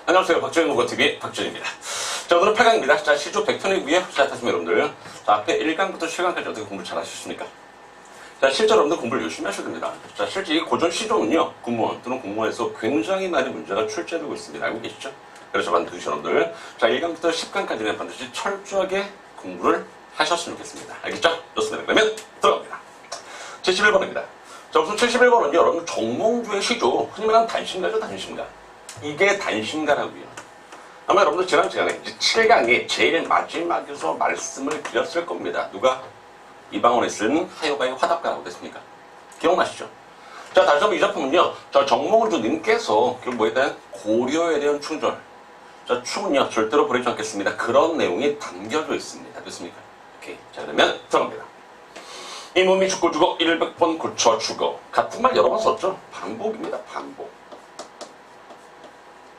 안녕하세요. 박정희 국어TV 박정희입니다. 자, 오늘은 8강입니다. 자, 시조 100편이고요. 자, 다시 여러분들. 자, 앞에 1강부터 7강까지 어떻게 공부를 잘 하셨습니까? 자, 실제 여러분들 공부를 열심히 하셔야 됩니다. 자, 실제 이 고전 시조는요, 군무원 또는 공무원에서 굉장히 많은 문제가 출제되고 있습니다. 알고 계시죠? 그래서 반드시 여러분들, 자, 1강부터 10강까지는 반드시 철저하게 공부를 하셨으면 좋겠습니다. 알겠죠? 좋습니다. 그러면 들어갑니다. 71번입니다. 자, 우선 71번은요, 여러분, 정몽주의 시조, 흔히 말하는 단신가죠, 단신가. 이게 단신가라고요. 아마 여러분들 지난 시간에 7강의 제일 마지막에서 말씀을 드렸을 겁니다. 누가? 이방원에 쓴 하여가의 화답가라고 됐습니까? 기억나시죠? 자, 다시 한번 이 작품은요, 저 정몽주님께서 그 뭐에 대한 고려에 대한 충절, 자, 충은요, 절대로 버리지 않겠습니다. 그런 내용이 담겨져 있습니다. 됐습니까? 오케이. 자, 그러면 들어갑니다. 이 몸이 죽고 죽어 100번 고쳐 죽어. 같은 말 여러 번 썼죠? 반복입니다. 반복.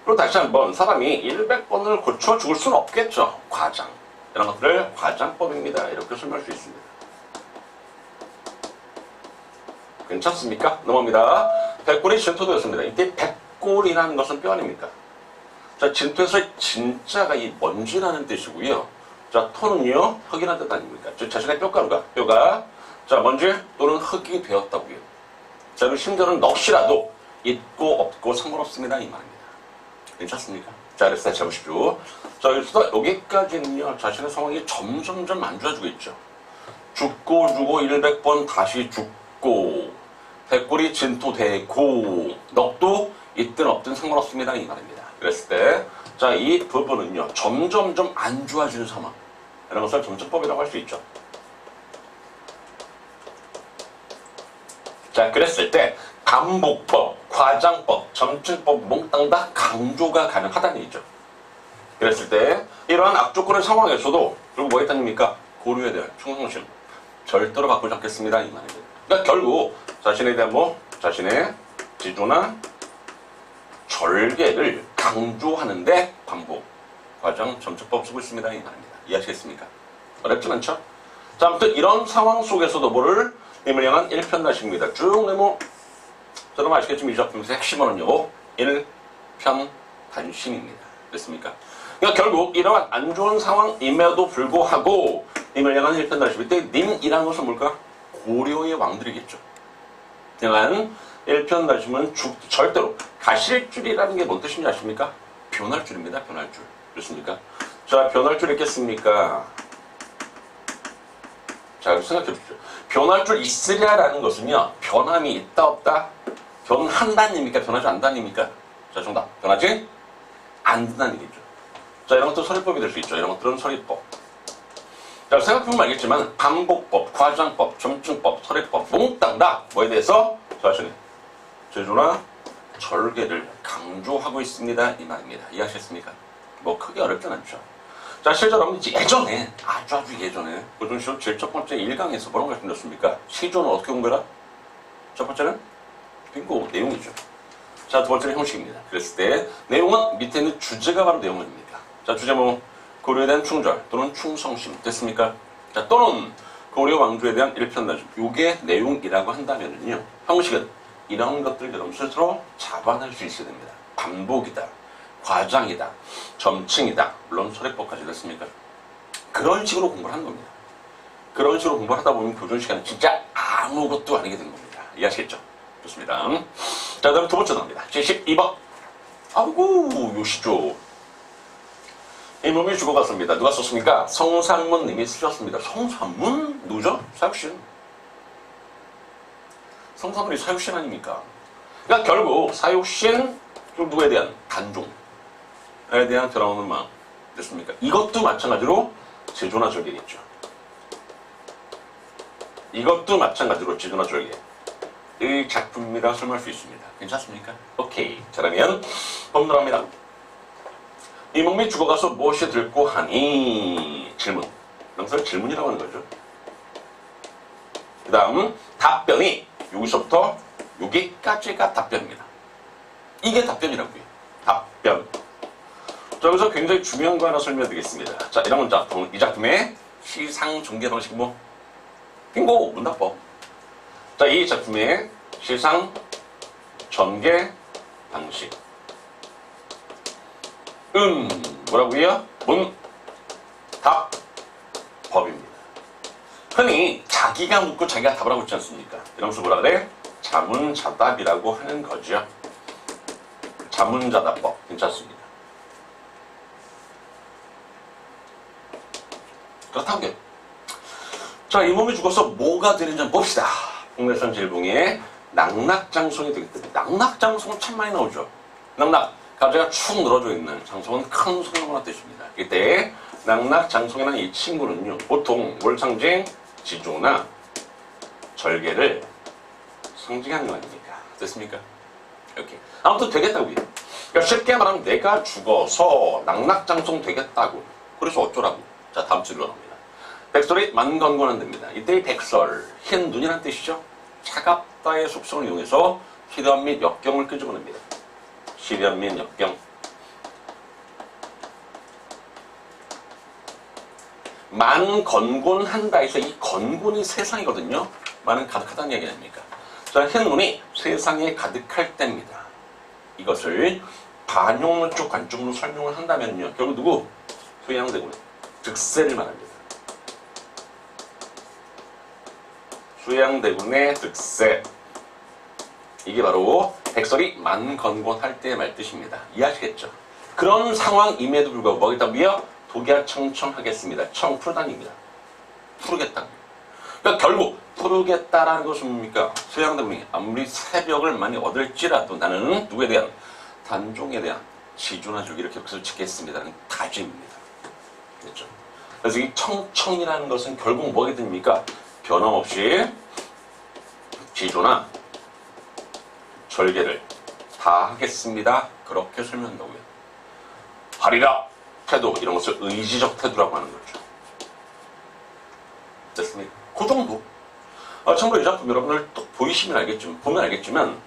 그리고 다시 한번 사람이 100번을 고쳐 죽을 수는 없겠죠. 과장. 이런 것들을 과장법입니다. 이렇게 설명할 수 있습니다. 괜찮습니까? 넘어갑니다. 백골이 진토도였습니다. 이때 백골이라는 것은 뼈 아닙니까? 자, 진토에서 진짜가 이 먼지라는 뜻이고요. 자, 토는요, 흙이라는 뜻 아닙니까? 즉, 자신의 뼈가루가, 뼈가, 자, 먼지 또는 흙이 되었다고요. 자, 그리고 심지어는 넋이라도 있고 없고 상관없습니다. 이 말입니다. 괜찮습니까? 자, 그래서 다시 해보십시오. 자, 그래서 여기까지는요, 자신의 상황이 점점점 안 좋아지고 있죠. 죽고 죽고 100번 다시 죽고, 백골이 진토되고, 넋도 있든 없든 상관없습니다. 이 말입니다. 그랬을 때, 자, 이 부분은요, 점점점 안 좋아지는 상황. 이런 것을 점점법이라고 할 수 있죠. 자, 그랬을 때, 반복법, 과장법, 점증법, 몽땅 다 강조가 가능하다는 얘기죠. 그랬을 때, 이러한 악조건의 상황에서도, 그리고 뭐 했다닙니까? 고려에 대한 충성심. 절대로 바꾸지 않겠습니다. 이 말입니다. 그러니까 결국, 자신에 대한 자신의 지조나 절개를 강조하는데 반복, 과장, 점증법 쓰고 있습니다. 이 말입니다. 이해하시겠습니까? 어렵진 않죠? 자, 아무튼 이런 상황 속에서도 뭐를 힘을 향한 1편단식입니다. 쭉 내모, 여러분 아시겠지만 이 작품에서 핵심어는요, 1편단심입니다. 됐습니까? 그러니까 결국 이러한 안 좋은 상황임에도 불구하고 님을 향한 1편단심. 이때 님이라는 것은 뭘까? 고려의 왕들이겠죠. 향한 1편단심은 절대로 가실 줄이라는 게 뭔 뜻인지 아십니까? 변할 줄입니다. 변할 줄. 그렇습니까? 자, 변할 줄 있겠습니까? 자, 생각해 보십시오. 변할 줄 있으랴라는 것은요, 변함이 있다 없다? 변한다는 얘기입니까? 변하지 않는다는 얘기입니까? 자, 정답. 변하지 않는다는 얘기죠. 자, 이런 것도 서리법이 될 수 있죠. 이런 것들은 서리법. 자, 생각해보면 알겠지만 반복법, 과장법, 점증법, 서리법 몽땅 다 뭐에 대해서 자신의 제조나 절개를 강조하고 있습니다. 이 말입니다. 이해하셨습니까? 뭐 크게 어렵진 않죠. 자, 실제로 여러분 예전에 아주 예전에 고전시조 제일 첫 번째 1강에서 뭐라고 말씀드렸습니까? 시조는 어떻게 공부해라? 첫 번째는 빙고 내용이죠. 자, 두 번째는 형식입니다. 그랬을 때 내용은 밑에 있는 주제가 바로 내용입니다. 자, 주제 뭐 고려에 대한 충절 또는 충성심 됐습니까? 자, 또는 고려 왕조에 대한 1편단심. 요게 내용이라고 한다면요, 형식은 이런 것들 여러분 스스로 잡아낼 수 있어야 됩니다. 반복이다, 과장이다, 점칭이다, 물론 서리법까지 됐습니까? 그런 식으로 공부를 하는 겁니다. 그런 식으로 공부를 하다 보면 교준 시간은 진짜 아무것도 아니게 된 겁니다. 이해하시겠죠? 좋습니다. 자, 다음 두 번째 나옵니다. 72번. 아이고, 요시죠. 이 몸이 죽어갔습니다. 누가 썼습니까? 성상문 님이 쓰셨습니다. 성상문? 누구죠? 사육신. 성상문이 사육신 아닙니까? 그러니까 결국 사육신, 누구에 대한 단종에 대한 돌아오는 마음. 됐습니까? 이것도 마찬가지로 제조나 절개겠죠. 이것도 마찬가지로 제조나 절개. 이 작품이라 설명할 수 있습니다. 괜찮습니까? 오케이. 자, 그러면 본문합니다. 이 몸이 죽어가서 무엇이 들고 하니? 질문. 명사를 질문이라고 하는 거죠. 그 다음 답변이 여기서부터 여기까지가 답변입니다. 이게 답변이라고요. 답변. 자, 여기서 굉장히 중요한 거 하나 설명드리겠습니다. 자, 이런 작품, 이 작품의 시상 전개 방식이 뭐? 빙고 문답법. 자, 이 작품의 시상 전개 방식. 뭐라고요? 문, 답, 법입니다. 흔히 자기가 묻고 자기가 답을 하고 있지 않습니까? 이러면서 뭐라 그래? 자문자답이라고 하는 거죠. 자문자답법 괜찮습니다. 그렇다고요. 자, 이 몸이 죽어서 뭐가 되는지 한번 봅시다. 국내산 질봉의 낙낙장송이 되겠다. 낙낙장송은 참 많이 나오죠. 낙낙, 가지가 축 늘어져 있는 장송은 큰 소용을 뜻입니다. 이때 낙낙장송이라는 이 친구는요, 보통 뭘 상징? 지조나 절개를 상징하는 거 아닙니까? 됐습니까? 이렇게. 아무튼 되겠다고요. 그러니까 쉽게 말하면 내가 죽어서 낙낙장송 되겠다고. 그래서 어쩌라고. 자, 다음 줄로 나옵니다. 백설이 만건곤한 됩니다. 이때 이 백설, 흰 눈이란 뜻이죠. 차갑다의 속성을 이용해서 시련 및 역경을 끄집어냅니다. 시련 및 역경. 만건곤한다 해서 이 건곤이 세상이거든요. 만은 가득하다는 얘기 아닙니까? 자, 흰 눈이 세상에 가득할 때입니다. 이것을 반용문적 관점으로 설명을 한다면요. 결국 누구? 수양대군 득세를 말합니다. 수양대군의 득세. 이게 바로 백설이 만건곤할 때의 말뜻입니다. 이해하시겠죠? 그런 상황임에도 불구하고 뭐겠다고요? 독야청청하겠습니다. 청 풀다닙니다. 풀겠다. 그러니까 결국 풀겠다라는 것은 뭡니까? 수양대군이 아무리 새벽을 많이 얻을지라도 나는 누구에 대한? 단종에 대한 지조나 줄기를 격수를 지켰습니다는 다짐입니다. 그렇죠? 그래서 이 청청이라는 것은 결국 뭐게 됩니까? 변함없이 지조나 절개를 다 하겠습니다. 그렇게 설명한다고요. 하리라 태도, 이런 것을 의지적 태도라고 하는 거죠. 됐습니까? 그 정도. 참고로 이 작품 여러분들 또 보이시면 알겠지만, 보면 알겠지만,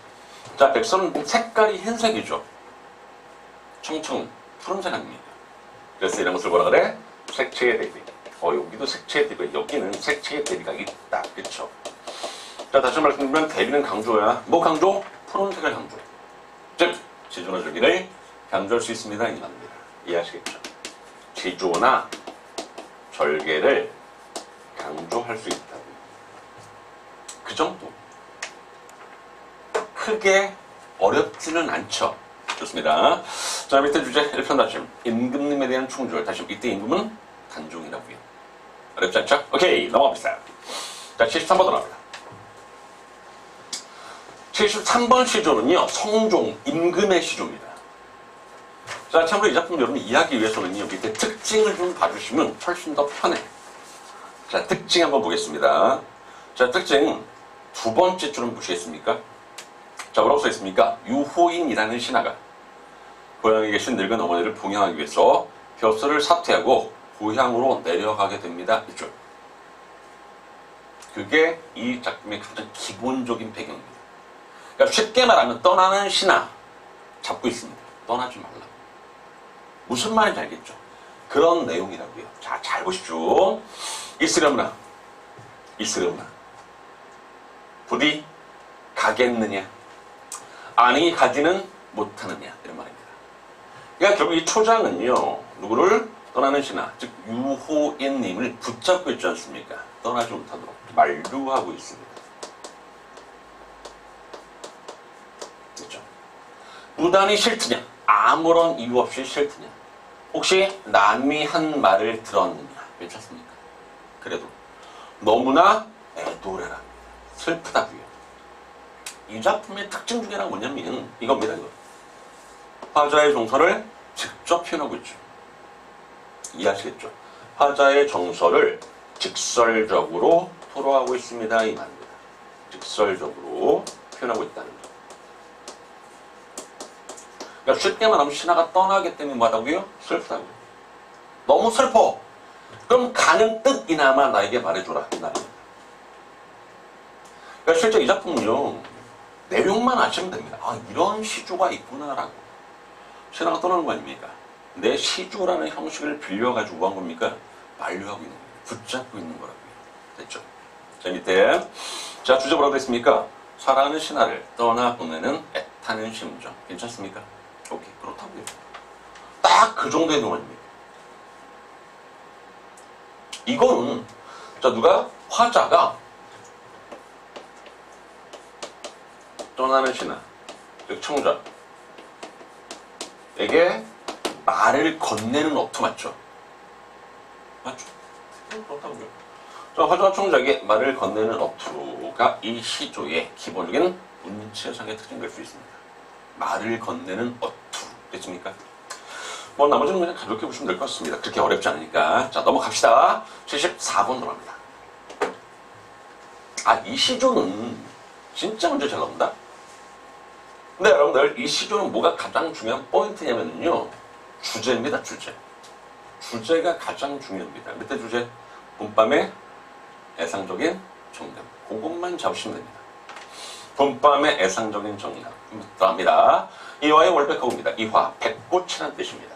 자, 백선은 색깔이 흰색이죠. 청청은 푸른색 아닙니까? 그래서 이런 것을 뭐라 그래? 색채의 대비. 여기도 색채의 대비, 여기는 색채의 대비가 있다. 그쵸? 자, 다시 말씀드리면 대비는 강조야. 뭐 강조? 푸른색을 강조. 즉, 지조나 절기를 강조할 수 있습니다. 이 말입니다. 이해하시겠죠? 지조나 절개를 강조할 수 있다고. 그 정도. 크게 어렵지는 않죠. 좋습니다. 자, 밑에 주제 1편 다짐. 임금님에 대한 충줄. 다짐. 이때 임금은 단종이라고요. 어렵지 않죠? 오케이, 넘어갑시다. 자, 73번 들어갑니다. 73번 시조는요, 성종, 임금의 시조입니다. 자, 참고로 이 작품 여러분이 이해하기 위해서는요, 밑에 특징을 좀 봐주시면 훨씬 더 편해. 자, 특징 한번 보겠습니다. 자, 특징 두 번째 줄은 무시했습니까? 자, 뭐라고 써있습니까? 유호인이라는 신하가 고향에 계신 늙은 어머니를 봉양하기 위해서 벼슬을 사퇴하고 고향으로 내려가게 됩니다. 이줄. 그게 이 작품의 가장 기본적인 배경입니다. 그러니까 쉽게 말하면 떠나는 신하 잡고 있습니다. 떠나지 말라고. 무슨 말인지 알겠죠? 그런 내용이라고요. 자, 잘 보십시오. 있으려무나 부디 가겠느냐, 아니 가지는 못하느냐, 이런 말입니다. 그러니까 결국 이 초장은요, 누구를? 떠나는 신하, 즉 유호인님을 붙잡고 있지 않습니까? 떠나지 못하도록 만류하고 있습니다. 그렇죠? 무단히 싫드냐, 아무런 이유 없이 싫드냐, 혹시 남이 한 말을 들었느냐, 괜찮습니까? 그래도 너무나 애도래랍니다. 슬프다고요. 이 작품의 특징 중에 하나가 뭐냐면 이겁니다. 이거. 화자의 정서를 직접 표현하고 있죠. 이해하시겠죠? 화자의 정서를 직설적으로 토로하고 있습니다. 이 말입니다. 직설적으로 표현하고 있다는 점. 그러니까 쉽게 말하면 신하가 떠나기 때문에 뭐하다고요? 슬프다고요. 너무 슬퍼. 그럼 가는 뜻이나마 나에게 말해줘라. 이 말입니다. 그러니까 실제 이 작품은요, 내용만 아시면 됩니다. 아, 이런 시조가 있구나라고. 신하가 떠나는 거 아닙니까? 내 시조라는 형식을 빌려가지고 뭐 한 겁니까? 만류하고 있는 거예요. 붙잡고 있는 거라고요. 됐죠? 자, 밑에. 자, 주제 뭐라고 됐습니까? 사랑하는 신하를 떠나보내는 애타는 심정. 괜찮습니까? 오케이. 그렇다고요. 딱 딱 그 정도의 동안입니다. 이거는 자 누가 화자가 떠나는 신하 즉 청자에게 말을 건네는 어투 맞죠? 맞죠? 그렇다고요. 자 화자와 청자에게 말을 건네는 어투가 이 시조의 기본적인 문체상의 특징이 될 수 있습니다. 말을 건네는 어투 됐습니까? 뭐 나머지는 그냥 가볍게 보시면 될 것 같습니다. 그렇게 어렵지 않으니까. 자 넘어갑시다. 74번 들어갑니다. 이 시조는 진짜 문제 잘 나온다. 근데 여러분들 이 시조는 뭐가 가장 중요한 포인트냐면요. 주제입니다. 주제. 주제가 가장 중요합니다. 밑에 주제 봄밤의 애상적인 정감. 그것만 잡으시면 됩니다. 봄밤의 애상적인 정감. 들어갑니다. 이화의 월백화구입니다. 이화, 백꽃이라는 뜻입니다.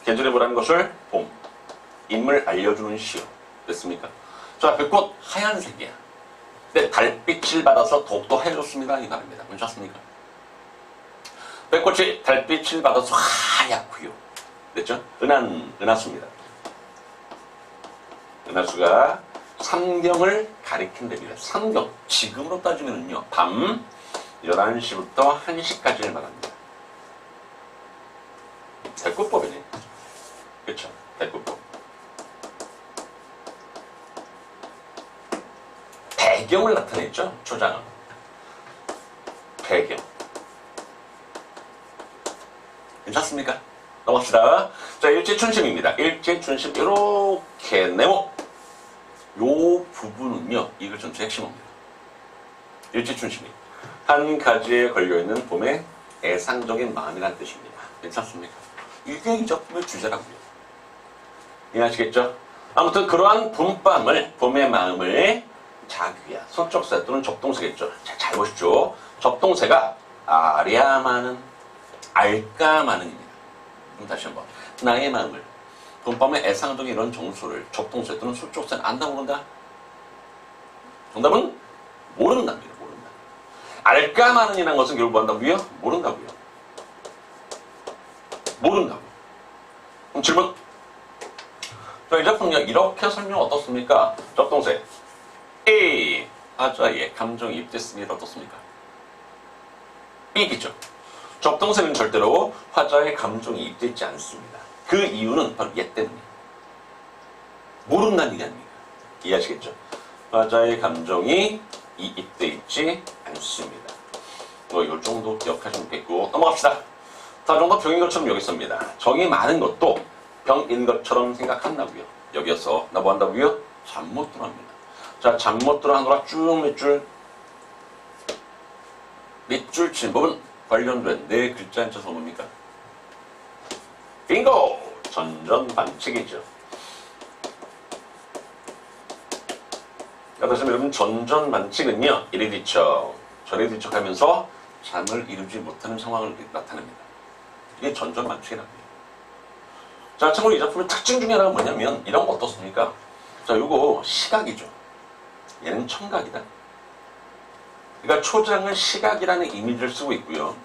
계절의 보라는 것을 봄, 임을 알려주는 시요. 됐습니까? 자, 백꽃 하얀색이야. 근데 달빛을 받아서 더욱더 하얘졌습니다. 이 말입니다. 괜찮습니까? 백꽃이 달빛을 받아서 하얗고요. 됐죠? 은하수입니다. 은하수가 삼경을 가리킨답니다. 삼경, 지금으로 따지면요. 밤 11시부터 1시까지를 말합니다. 백꽃법이네. 그쵸? 백꽃법. 배경을 나타냈죠? 초장은. 배경. 괜찮습니까? 넘어갑시다. 자, 일제춘심입니다. 일제춘심, 이렇게 네모. 요 부분은요, 이걸 전체 핵심입니다. 일제춘심이. 한 가지에 걸려있는 봄의 애상적인 마음이라는 뜻입니다. 괜찮습니까? 이게 이 작품의 주제라고요. 이해하시겠죠? 아무튼 그러한 봄밤을, 봄의 마음을 자귀야, 소적사 또는 접동사겠죠. 잘 보십시오. 접동사가 아랴마는, 알까마는입니다. 그럼 다시 한번. 나의 마음을, 봄밤의 애상적인 이런 정수를 접동사 또는 소적사는 안다 모른다? 정답은 모른답니다. 모른다. 알까마는이라는 것은 결국 뭐 한다고요? 모른다고요. 모른다고. 그럼 질문. 자, 이 작품은요, 이렇게 설명 어떻습니까? 접동사. A. 화자의 감정이 입됐습니다. 어떻습니까? B겠죠. 접동사는 절대로 화자의 감정이 입되지 않습니다. 그 이유는 바로 얘 때문이에요. 모른다는 얘기 아닙니까? 이해하시겠죠? 화자의 감정이 입돼 있지 않습니다. 이걸 정도 기억하시면 좋겠고, 넘어갑시다. 다 정도 병인 것처럼 여기 있습니다. 정이 많은 것도 병인 것처럼 생각한다고요. 여기서 나 뭐 한다고요? 잠 못 들어합니다. 자, 잠 못 들어 하느라 쭉 밑줄 친 부분 관련된 네 글자 한자서 뭡니까? 빙고! 전전반칙이죠. 다시 여러분, 전전반칙은요, 이리 뒤척 저리 뒤척 하면서 잠을 이루지 못하는 상황을 나타냅니다. 이게 전전반칙이라고요. 자, 참고로 이 작품의 특징 중에 하나가 뭐냐면 이런 거 어떻습니까? 자, 요거 시각이죠. 얘는 청각이다. 그러니까 초장은 시각이라는 이미지를 쓰고 있고요.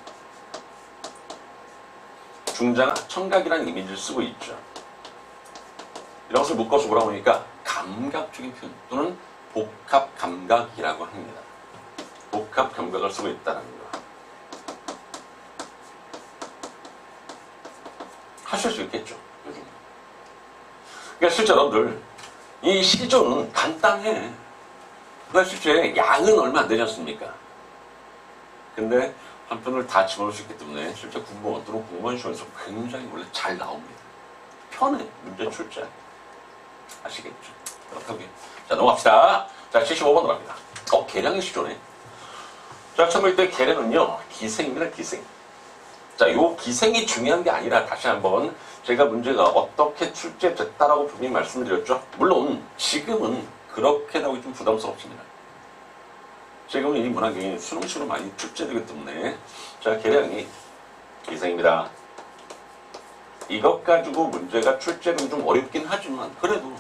중장은 청각이라는 이미지를 쓰고 있죠. 이런 것을 묶어서 뭐라고 하니까 감각적인 표현 또는 복합 감각이라고 합니다. 복합 감각을 쓰고 있다는 거. 하실 수 있겠죠, 요즘. 그러니까 실제 여러분들, 이 시조는 간단해. 그러니까 실제 양은 얼마 안 되지 않습니까? 근데 한 편을 다 집어넣을 수 있기 때문에 실제 공무원 또는 공무원 시험에서 굉장히 원래 잘 나옵니다. 편해, 문제 출제. 아시겠죠? 그렇다고요. 자, 넘어갑시다. 자, 75번 들어갑니다. 계량의 시조네. 자, 참고일 때 계량은요, 기생입니다, 기생. 자, 요 기생이 중요한 게 아니라 다시 한번 제가 문제가 어떻게 출제됐다라고 분명히 말씀드렸죠. 물론 지금은 그렇게 나오기 좀 부담스럽습니다. 지금은 이 문학이 수능식으로 많이 출제되기 때문에 자, 계량이 기생입니다. 이것 가지고 문제가 출제되기 좀 어렵긴 하지만 그래도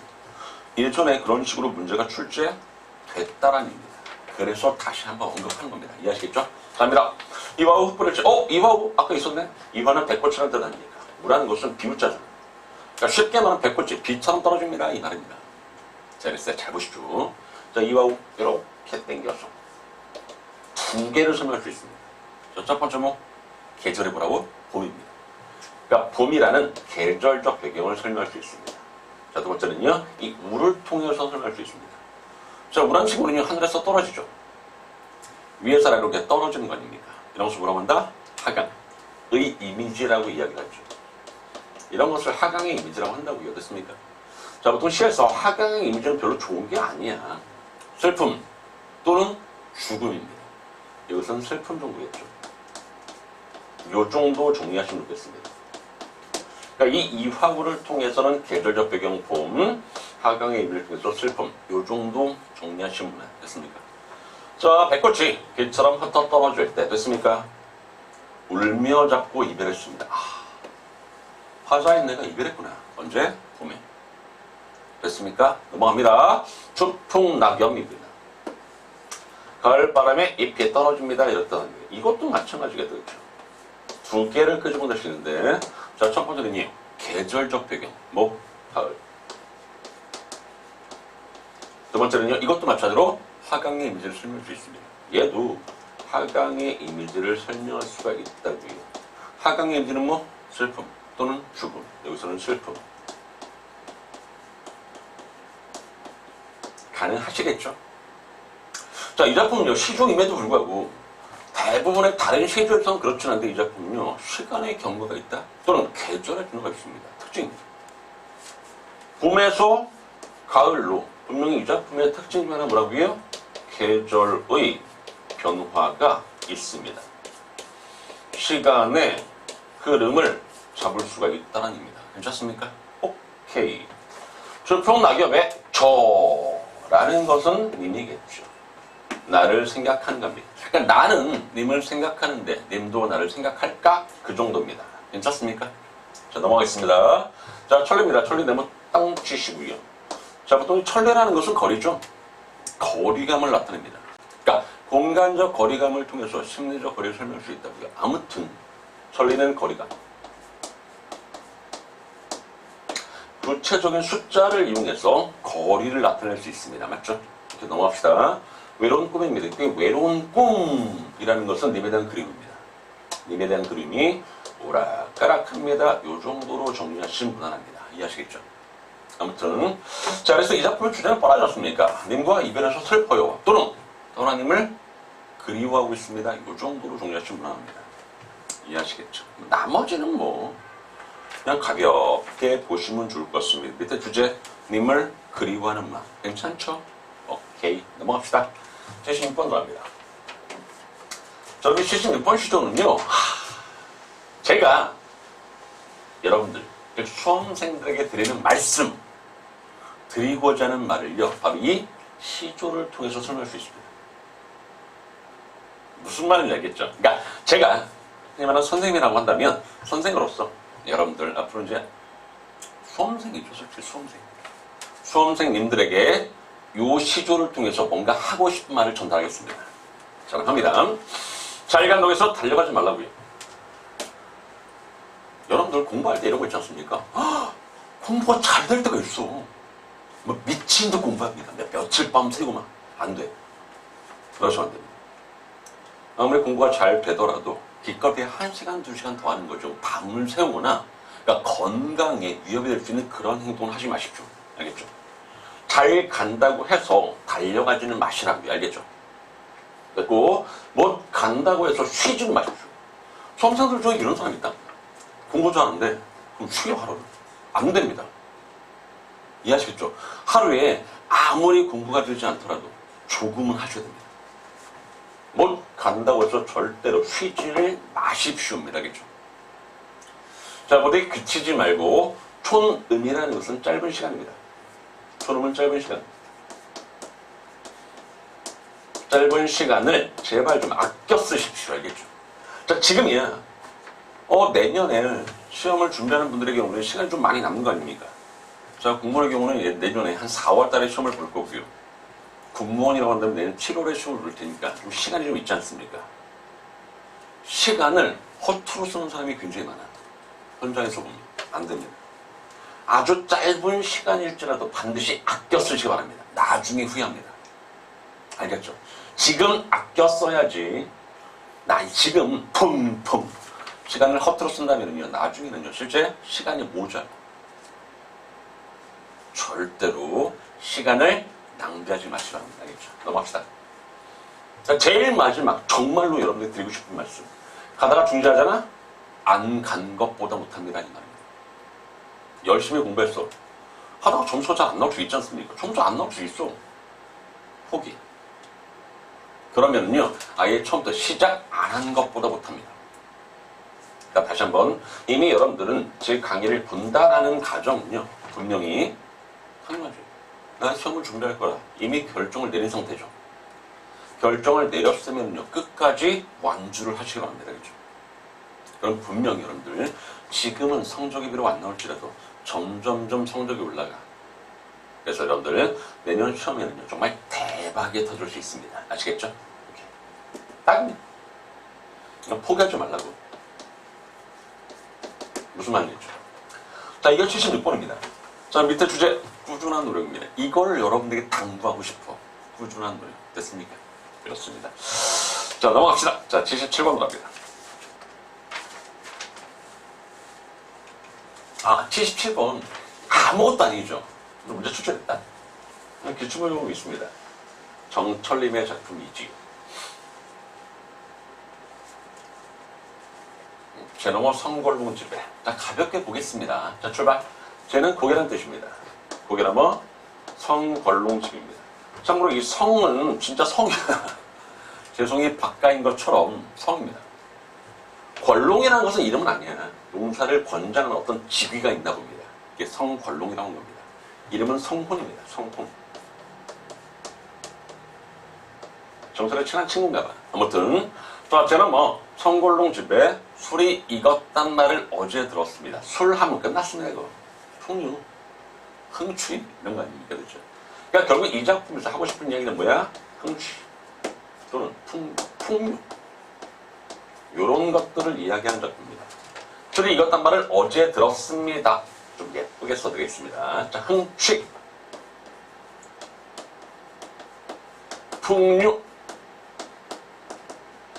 예전에 그런 식으로 문제가 출제됐다라는 얘기입니다. 그래서 다시 한번 언급하는 겁니다. 이해하시겠죠? 갑니다. 이와 후 흡부를 이와 후 아까 있었네. 이와는 백꽃이라는 뜻 아닙니까? 무라는 것은 비유자잖아. 그러니까 쉽게 말하면 백꽃이 비처럼 떨어집니다. 이 말입니다. 자, 그랬어요. 잘 보십시오. 자, 이와 후 이렇게 당겨서 두 개를 설명할 수 있습니다. 자, 첫 번째 뭐? 계절이 뭐라고? 봄입니다. 그러니까 봄이라는 계절적 배경을 설명할 수 있습니다. 자, 두 번째는요. 이 우를 통해서 설명할 수 있습니다. 자, 우란 친구는요. 하늘에서 떨어지죠. 위에서 아래로 이렇게 떨어지는 거 아닙니까? 이런 것을 뭐라고 한다? 하강의 이미지라고 이야기를 하죠. 이런 것을 하강의 이미지라고 한다고요. 됐습니까? 자, 보통 시에서 하강의 이미지는 별로 좋은 게 아니야. 슬픔 또는 죽음입니다. 여기서는 슬픔 정도겠죠. 요 정도 정리하시면 좋겠습니다. 그러니까 이 이화구를 통해서는 계절적 배경 봄, 하강의 의미를 통해서 슬픔, 요 정도 정리하시면 됐습니까? 자, 백꽃이 빛처럼 흩어 떨어질 때 됐습니까? 울며 잡고 이별했습니다. 화자인 내가 이별했구나. 언제? 봄에. 됐습니까? 넘어갑니다. 추풍낙엽입니다. 가을바람에 잎이 떨어집니다. 이랬다는 게 이것도 마찬가지가 되겠죠. 두 개를 끄집어 내시는데 자, 첫 번째는요. 계절적 배경, 뭐 가을. 두 번째는요. 이것도 마찬가지로 하강의 이미지를 설명할 수 있습니다. 얘도 하강의 이미지를 설명할 수가 있다고요. 하강의 이미지는 뭐? 슬픔 또는 죽음. 여기서는 슬픔. 가능하시겠죠? 자, 이 작품은요. 시종임에도 불구하고 대부분의 다른 시조에서는 그렇진 않은데 이 작품은요. 시간의 경과가 있다 또는 계절의 변화가 있습니다. 특징입니다. 봄에서 가을로 분명히 이 작품의 특징 중에 하나 뭐라고 해요? 계절의 변화가 있습니다. 시간의 흐름을 잡을 수가 있다는 입니다. 괜찮습니까? 오케이. 추풍낙엽의 저라는 것은 님이겠죠. 나를 생각하는 겁니다. 그러니까 나는 님을 생각하는데 님도 나를 생각할까? 그 정도입니다. 괜찮습니까? 자, 넘어가겠습니다. 자, 천리입니다. 천리 네모 땅 치시고요. 자, 보통 천리라는 것은 거리죠. 거리감을 나타냅니다. 그러니까 공간적 거리감을 통해서 심리적 거리를 설명할 수 있다고요. 아무튼 천리는 거리감. 구체적인 숫자를 이용해서 거리를 나타낼 수 있습니다. 맞죠? 이렇게 넘어갑시다. 외로운 꿈입니다. 외로운 꿈이라는 것은 님에 대한 그림입니다. 님에 대한 그림이 오락가락합니다. 요 정도로 정리하시면 무난합니다. 이해하시겠죠? 아무튼 자, 그래서 이 작품의 주제는 뻔하지 않습니까? 님과 이별해서 슬퍼요. 또는 떠나님을 그리워하고 있습니다. 요 정도로 정리하시면 무난합니다. 이해하시겠죠? 나머지는 뭐 그냥 가볍게 보시면 좋을 것 같습니다. 밑에 주제 님을 그리워하는 마음 괜찮죠? 오케이, 넘어갑시다. 76번 들어갑니다. 저기 76번 시조는요, 제가 여러분들 수험생들에게 드리는 말씀, 드리고자 하는 말을요, 바로 이 시조를 통해서 설명할 수 있습니다. 무슨 말인지 알겠죠? 그러니까 제가 그냥 선생님이라고 한다면 선생으로서 여러분들 앞으로 이제 수험생이죠, 솔직히 수험생님들에게 요 시조를 통해서 뭔가 하고 싶은 말을 전달하겠습니다. 자, 그럼 합니다. 자일간독에서 달려가지 말라고요. 여러분들 공부할 때 이런 거 있지 않습니까? 공부가 잘 될 때가 있어. 뭐 미친 듯 공부합니다. 며칠 밤 새고만. 안 돼. 그러시면 안 됩니다. 아무리 공부가 잘 되더라도 기껏해 1시간, 2시간 더 하는 거죠. 밤을 새우거나 그러니까 건강에 위협이 될 수 있는 그런 행동을 하지 마십시오. 알겠죠? 잘 간다고 해서 달려가지는 마시라고요. 알겠죠? 그리고 뭐 간다고 해서 쉬지는 마십시오. 수험생들 중에 이런 사람이 있다. 공부 잘하는데 그럼 쉬어 하루를. 안 됩니다. 이해하시겠죠? 하루에 아무리 공부가 되지 않더라도 조금은 하셔야 됩니다. 뭐 간다고 해서 절대로 쉬지를 마십시오입니다. 알겠죠? 자, 거기에 그치지 말고 촌음이라는 것은 짧은 시간입니다. 촌음은 짧은 시간. 짧은 시간을 제발 좀 아껴 쓰십시오. 알겠죠? 자, 지금이야. 내년에 시험을 준비하는 분들의 경우는 시간이 좀 많이 남는 거 아닙니까? 자, 공부의 경우는 내년에 한 4월 달에 시험을 볼 거고요. 공무원이라고 한다면 내년 7월에 시험을 볼 테니까 좀 시간이 좀 있지 않습니까? 시간을 허투루 쓰는 사람이 굉장히 많아. 현장에서 보면 안 됩니다. 아주 짧은 시간일지라도 반드시 아껴 쓰시기 바랍니다. 나중에 후회합니다. 알겠죠? 지금 아껴 써야지. 나 지금 펑펑 시간을 허투루 쓴다면요, 나중에는요 실제 시간이 모자라. 절대로 시간을 낭비하지 마시기 바랍니다. 알겠죠? 넘어갑시다. 자, 제일 마지막 정말로 여러분들 드리고 싶은 말씀. 가다가 중지하잖아? 안 간 것보다 못합니다. 이 말입니다. 열심히 공부했어. 하다가 점수가 잘 안 나올 수 있지 않습니까? 점수 안 나올 수 있어. 포기. 그러면요 아예 처음부터 시작 안 한 것보다 못합니다. 그러니까 다시 한번 이미 여러분들은 제 강의를 본다라는 가정은요 분명히 가능하죠. 난 시험을 준비할 거라 이미 결정을 내린 상태죠. 결정을 내렸으면요 끝까지 완주를 하시기 바랍니다. 그렇죠? 그럼 분명히 여러분들 지금은 성적이 비록 안 나올지라도 점점점 성적이 올라가. 그래서 여러분들 내년 시험에는요 정말 대박이 터질 수 있습니다. 아시겠죠? 이렇게. 딱입니다. 포기하지 말라고. 무슨 말이죠? 자, 이게 76번입니다. 자, 밑에 주제 꾸준한 노력입니다. 이걸 여러분들에게 당부하고 싶어. 꾸준한 노력. 됐습니까? 그렇습니다. 자, 넘어갑시다. 자, 77번으로 갑니다. 아, 77번. 아무것도 아니죠. 문제 출제됐다. 기출문제가 있습니다. 정철림의 작품이지. 제너머 성골봉집에. 자, 가볍게 보겠습니다. 자, 출발. 쟤는 고개란 뜻입니다. 고개란 뭐? 성골봉집입니다. 참고로 이 성은 진짜 성이야. 제 성이 박가인 것처럼 성입니다. 권롱이라는 것은 이름은 아니야. 용사를 권장하는 어떤 직위가 있나 봅니다. 이게 성권롱이라고 하는 겁니다. 이름은 성혼입니다. 성혼. 정설에 친한 친구인가 봐. 아무튼 자, 쟤는 뭐 성골롱 집에 술이 익었단 말을 어제 들었습니다. 술 하면 끝났습니다. 이거 풍류, 흥취 이런 거 아닙니까? 그렇죠? 그러니까 결국 이 작품에서 하고 싶은 이야기는 뭐야? 흥취 또는 풍류 이런 것들을 이야기하는 작품입니다. 술이 익었단 말을 어제 들었습니다. 좀 예쁘게 써드리겠습니다. 자, 흥취, 풍류.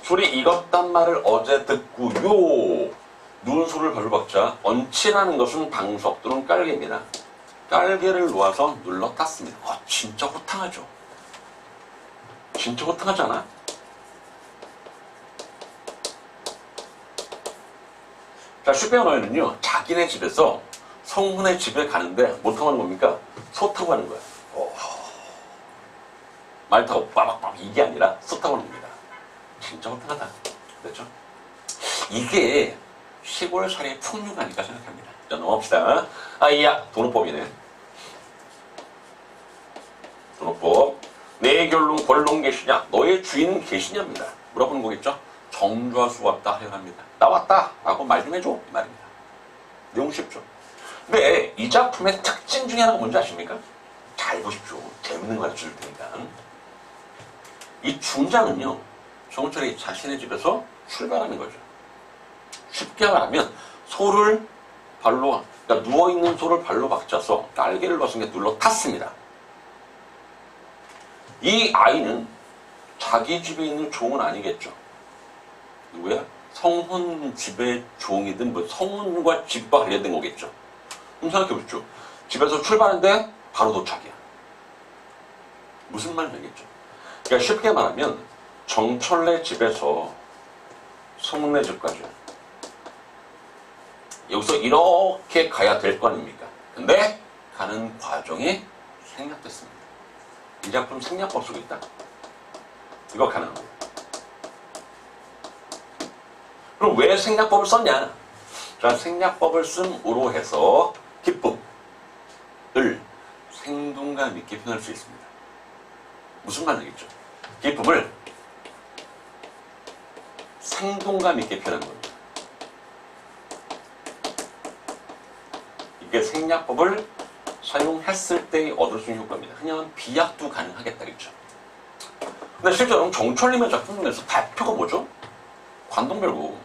술이 익었단 말을 어제 듣고요. 눈소를 발로 박자. 얹히라는 것은 방석 또는 깔개입니다. 깔개를 놓아서 눌러 tas습니다. 진짜 호탕하죠? 진짜 호탕하지 않아? 자, 쉽게 말하면요, 자기네 집에서 성훈의 집에 가는데 뭐 타고 하는 겁니까? 소 타고 가는 거야. 말 타고 빠박빠박 이게 아니라 소 타고 하는 겁니다. 진짜 호탕하다. 그렇죠? 이게 시골 살이의 풍류가 아닐까 생각합니다. 자, 넘어갑시다. 아이야, 도노법이네. 도노법. 내 결론 권론 계시냐? 너의 주인 계시냐입니다. 물어보는 거겠죠? 정좌수 왔다 하려 합니다. 나 왔다! 라고 말 좀 해줘. 이 말입니다. 내용 쉽죠? 근데 이 작품의 특징 중에 하나가 뭔지 아십니까? 잘 보십시오. 재밌는 거 가르쳐 줄 테니까. 이 중장은요, 정철이 자신의 집에서 출발하는 거죠. 쉽게 말하면 소를 발로, 그러니까 누워있는 소를 발로 박자서 날개를 놓아서 눌러 탔습니다. 이 아이는 자기 집에 있는 종은 아니겠죠. 누구야? 성훈 집의 종이든 뭐 성훈과 집과 관련된 거겠죠. 그럼 생각해보십시오. 집에서 출발하는데 바로 도착이야. 무슨 말인지 알겠죠? 그러니까 쉽게 말하면 정철래 집에서 성훈네 집까지 여기서 이렇게 가야 될 거 아닙니까? 근데 가는 과정이 생략됐습니다. 이 작품 생략법 속에 있다. 이거 가능합니다. 그럼 왜 생략법을 썼냐? 자, 생략법을 씀으로 해서 기쁨을 생동감 있게 표현할 수 있습니다. 무슨 말이겠죠? 기쁨을 생동감 있게 표현하는 겁니다. 이게 생략법을 사용했을 때 얻을 수 있는 효과입니다. 그냥 비약도 가능하겠다겠죠. 근데 실제로 정철님의 작품 중에서 대표가 뭐죠? 관동별곡.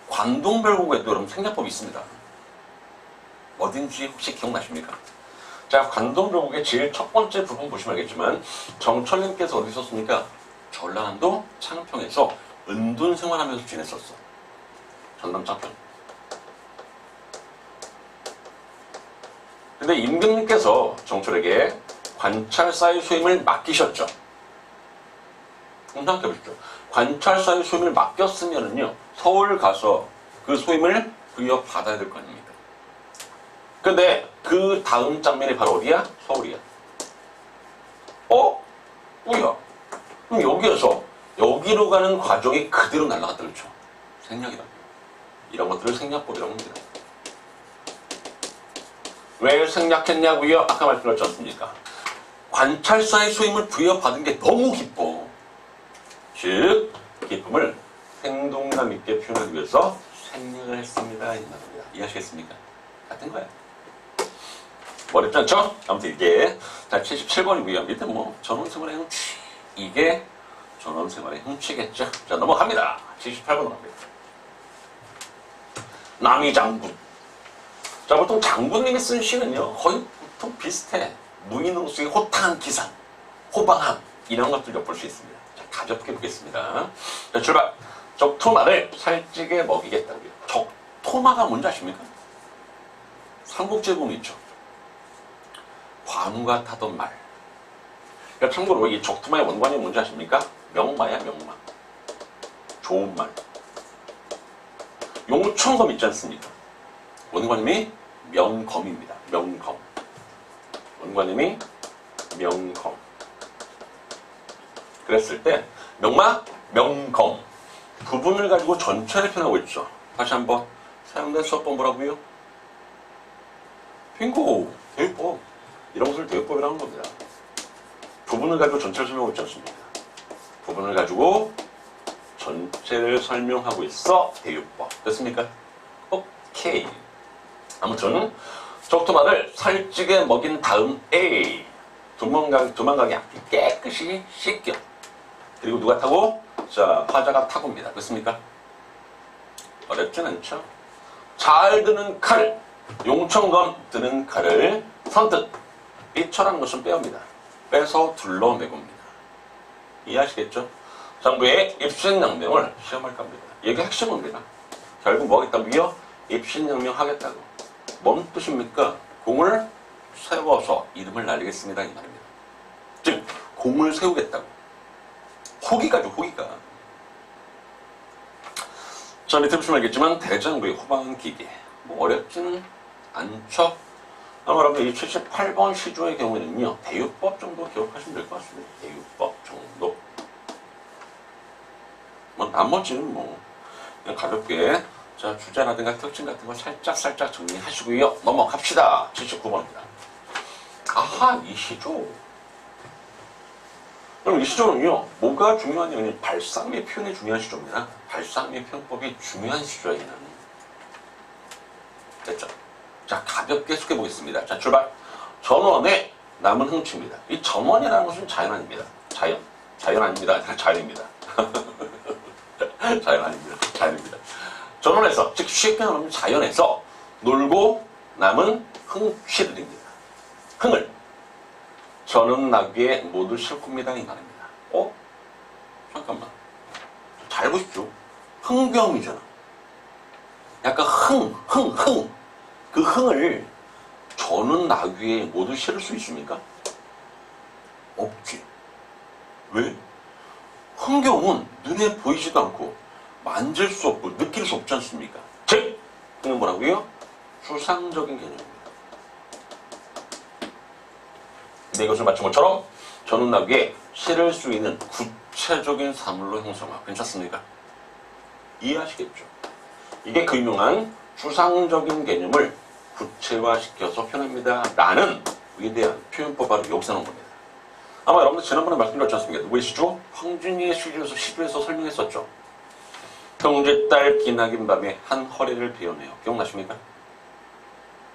관동별곡에도 여러분 생략법이 있습니다. 어딘지 혹시 기억나십니까? 자, 관동별곡의 제일 첫 번째 부분 보시면 알겠지만 정철님께서 어디 있었습니까? 전라남도 창평에서 은둔 생활하면서 지냈었어. 전남 창평. 근데 임금님께서 정철에게 관찰사의 소임을 맡기셨죠. 생각해 보십시오. 관찰사의 소임을 맡겼으면은요, 서울 가서 그 소임을 부여받아야 될 거 아닙니까? 근데 그 다음 장면이 바로 어디야? 서울이야. 뭐야? 그럼 여기에서 여기로 가는 과정이 그대로 날아갔다 그렇죠. 생략이라고. 이런 것들을 생략법이라고 합니다. 왜 생략했냐고요? 아까 말씀드렸지 않습니까? 관찰사의 소임을 부여받은 게 너무 기뻐. 즉, 기쁨을 생동감 있게 표현하기 위해서 생략을 했습니다. 이 말입니다. 이해하시겠습니까? 같은 거야. 어렵지 않죠? 아무튼 이게 자 77번이고요. 밑에 뭐 전원생활의 흥취. 이게 전원생활의 흥취겠죠. 자, 넘어갑니다. 78번으로 갑니다. 남이장군. 자, 보통 장군님이 쓴 시는요, 거의 보통 비슷해. 무인으로서의 호탕한 기상, 호방함, 이런 것들 엿볼 수 있습니다. 자, 가볍게 보겠습니다. 자, 출발. 적토마를 살찌게 먹이겠다고요. 적토마가 뭔지 아십니까? 삼국지에 보면 있죠. 관우가 타던 말. 그러니까 참고로 이 적토마의 원관이 뭔지 아십니까? 명마야, 명마. 좋은 말. 용천검 있지 않습니까? 원관님이 명검입니다. 명검. 원관님이 명검. 그랬을 때 명마, 명검 부분을 가지고 전체를 표현하고 있죠. 다시 한번 사용된 수업법 뭐라고요? 빙고! 대유법. 이런 것을 대유법이라고 하는 겁니다. 부분을 가지고 전체를 설명하고 있지 않습니까? 부분을 가지고 전체를 설명하고 있어. 대유법. 됐습니까? 오케이. 아무튼 적토마를 살찌게 먹인 다음에 도망가게 앞에 깨끗이 씻겨. 그리고 누가 타고? 자, 화자가 타고입니다. 그렇습니까? 어렵진 않죠? 잘 드는 칼, 용천검 드는 칼을 선뜻 삐쳐라는 것은 빼옵니다. 빼서 둘러매고입니다. 이해하시겠죠? 정부의 입신양명을 시험할 겁니다. 이게 핵심입니다. 결국 뭐 하겠다고요? 입신양명 하겠다고. 뭔 뜻입니까? 공을 세워서 이름을 날리겠습니다. 이 말입니다. 즉, 공을 세우겠다고. 호기가죠, 호기가. 자, 밑에 보시면 알겠지만 대장부의 호방한 기계. 뭐 어렵지는 않죠? 아마 여러분 이 78번 시조의 경우에는요, 대유법 정도 기억하시면 될 것 같습니다. 대유법 정도. 뭐 나머지는 뭐 그냥 가볍게 자, 주제라든가 특징 같은 거 살짝 정리하시고요. 넘어갑시다. 79번입니다. 아하, 이 시조. 그럼 이 시조는요, 뭐가 중요하냐면 발상의 표현이 중요한 시조입니다. 발상의 표현법이 중요한 시조에는. 됐죠? 자, 가볍게 속해 보겠습니다. 자, 출발. 전원의 남은 흥취입니다. 이 전원이라는 것은 자연 아닙니다. 자연. 자연 아닙니다. 자연입니다. 자연 아닙니다. 자연입니다. 전원에서, 즉 쉽게 말하면 자연에서 놀고 남은 흥취들입니다. 흥을 저는 나귀에 모두 싣고입니다. 이 말입니다. 잠깐만. 잘 보십시오. 흥경이잖아. 약간 흥. 그 흥을 저는 나귀에 모두 실을 수 있습니까? 없지. 왜? 흥경은 눈에 보이지도 않고 만질 수 없고 느낄 수 없지 않습니까? 즉, 이건 뭐라고요? 추상적인 개념입니다. 근데 이것을 마친 것처럼 저는 나귀에 실을 수 있는 구체적인 사물로 형성화. 괜찮습니까? 이해하시겠죠? 이게 그 유명한 추상적인 개념을 구체화시켜서 표현합니다. 라는 위대한 표현법 바로 여기서 나온 겁니다. 아마 여러분들 지난번에 말씀드렸지 않습니까? 누구의 시조? 황준이의 시조에서 설명했었죠. 형제딸 기나긴 밤에 한 허리를 베어내요. 기억나십니까?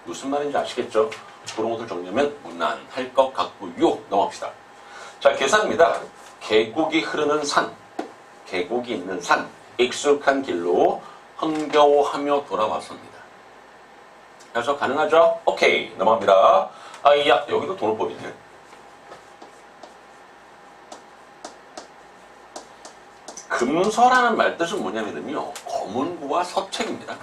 무슨 말인지 아시겠죠? 그런 것을 정리하면 무난할 것 같고요. 넘어갑시다. 자, 계산입니다. 계곡이 흐르는 산, 계곡이 있는 산, 익숙한 길로 흥겨워하며 돌아왔습니다. 그래서 가능하죠? 오케이, 넘어갑니다. 야, 여기도 도노법이 있네. 금서라는 말뜻은 뭐냐면요, 검은고와 서책입니다.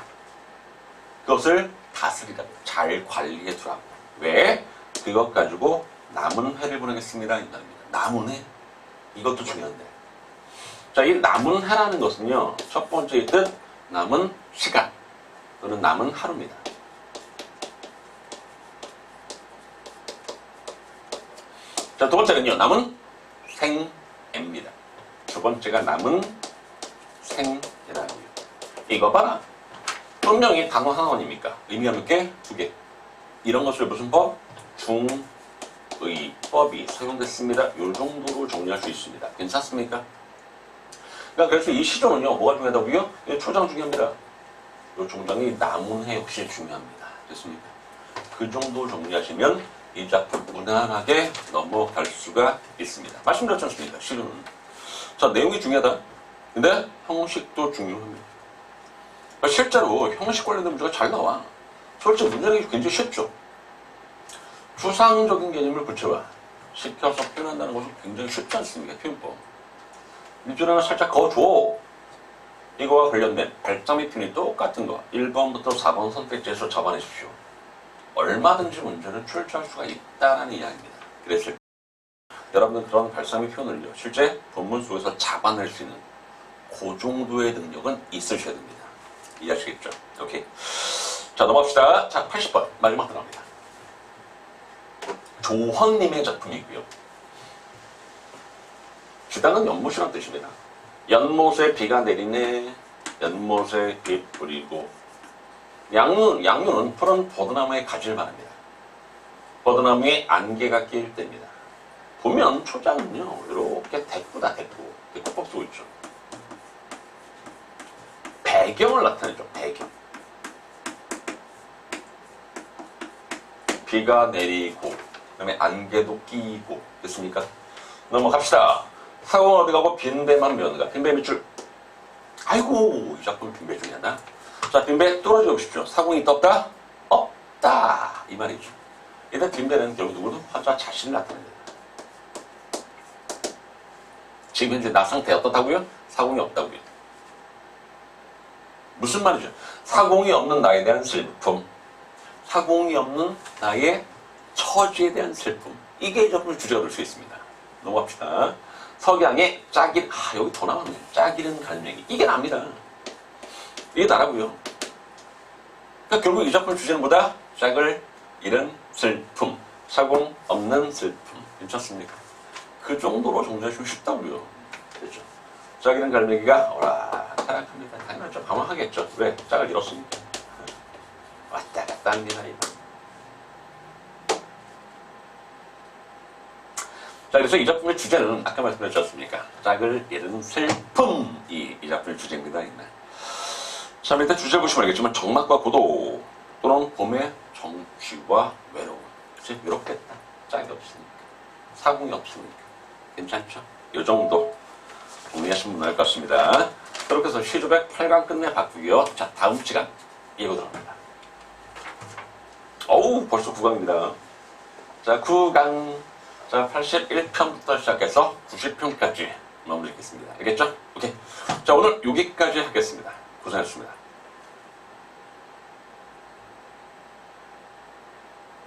그것을 다스리라, 잘 관리해 두라고. 왜? 그것 가지고 남은 해를 보내겠습니다. 이 말입니다. 남은 해. 이것도 중요한데. 자, 이 남은 해라는 것은요, 첫 번째 뜻, 남은 시간 또는 남은 하루입니다. 자, 두 번째는요, 남은 생애입니다. 두 번째가 남은 생애라고요. 이거 봐라. 분명히 단어 하나입니까? 의미가 몇 개? 두 개. 이런 것을 무슨 법? 중의법이 사용됐습니다. 이 정도로 정리할 수 있습니다. 괜찮습니까? 그러니까 그래서 이 시조는요, 뭐가 중요하다고요? 초장 중요합니다. 이 종장이 남은 해 역시 중요합니다. 됐습니까? 그 정도 정리하시면 이 작품 무난하게 넘어갈 수가 있습니다. 말씀드렸지 않습니까? 시조는. 자, 내용이 중요하다. 근데 형식도 중요합니다. 그러니까 실제로 형식 관련된 문제가 잘 나와. 솔직히 문제 내기 굉장히 쉽죠. 추상적인 개념을 구체화 시켜서 표현한다는 것은 굉장히 쉽지 않습니까? 표현법. 밑줄 하나 살짝 그어줘. 이거와 관련된 발자미 표현이 똑같은 거 1번부터 4번 선택지에서 잡아내십시오. 얼마든지 문제를 출제할 수가 있다는 이야기입니다. 그래서 여러분들 그런 발자미 표현을요, 실제 본문 속에서 잡아낼 수 있는 그 정도의 능력은 있으셔야 됩니다. 이해하시겠죠? 오케이. 자, 넘어갑시다. 자, 80번 마지막 들어갑니다. 조헌님의 작품이고요. 주당은 연못이란 뜻입니다. 연못에 비가 내리네, 연못에 잎 뿌리고. 양류는 푸른 버드나무에 가지를 바랍니다. 버드나무에 안개가 끼일 때입니다. 보면 초장은요, 이렇게 대꾸다, 대꾸법 쓰고 있죠. 배경을 나타내죠, 배경. 비가 내리고, 그 다음에 안개도 끼고, 됐습니까? 넘어갑시다. 사고는 어디 가고 빈배만 면가. 빈배 밑줄. 아이고, 이 작품 빈배 중에 하나. 자, 빈배 뚫어져 보십시오. 사공이 있다 없다? 없다. 이 말이죠. 일단 빈배는 결국 누구도 환자 자신을 나타냅니다. 지금 현재 나 상태 어떻다고요? 사공이 없다고요. 무슨 말이죠? 사공이 없는 나에 대한 슬픔. 사공이 없는 나의 처지에 대한 슬픔. 이게 이 작품의 주제가 될 수 있습니다. 넘어갑시다. 석양의 짝이, 여기 더 나왔네요. 짝이른 갈매기. 이게 납니다. 이게 나라고요. 그러니까 결국 이 작품 주제는 뭐다? 짝을 잃은 슬픔. 사공 없는 슬픔. 괜찮습니까? 그 정도로 정리하시면 쉽다고요. 그렇죠? 짝 잃은 갈매기가 오락가락합니다. 당연하죠. 방황하겠죠. 왜? 짝을 잃었으니까. 왔다 갔다 합니다. 자, 그래서 이 작품의 주제는 아까 말씀드렸지 않습니까? 짝을 잃은 슬픔이 이 작품의 주제입니다. 자, 밑에 주제 보시면 알겠지만 정막과 고도 또는 봄의 정취와 외로움. 그치? 외롭겠다. 짝이 없으니까. 사공이 없으니까. 괜찮죠? 이 정도 정리하시면 나을 것 같습니다. 그렇게 해서 시조백 8강 끝내 바꾸고요. 자, 다음 시간 예고 들어갑니다. 어우, 벌써 9강입니다. 자, 9강. 자, 81편부터 시작해서 90편까지 마무리하겠습니다. 알겠죠? 오케이. 자, 오늘 여기까지 하겠습니다. 고생하셨습니다.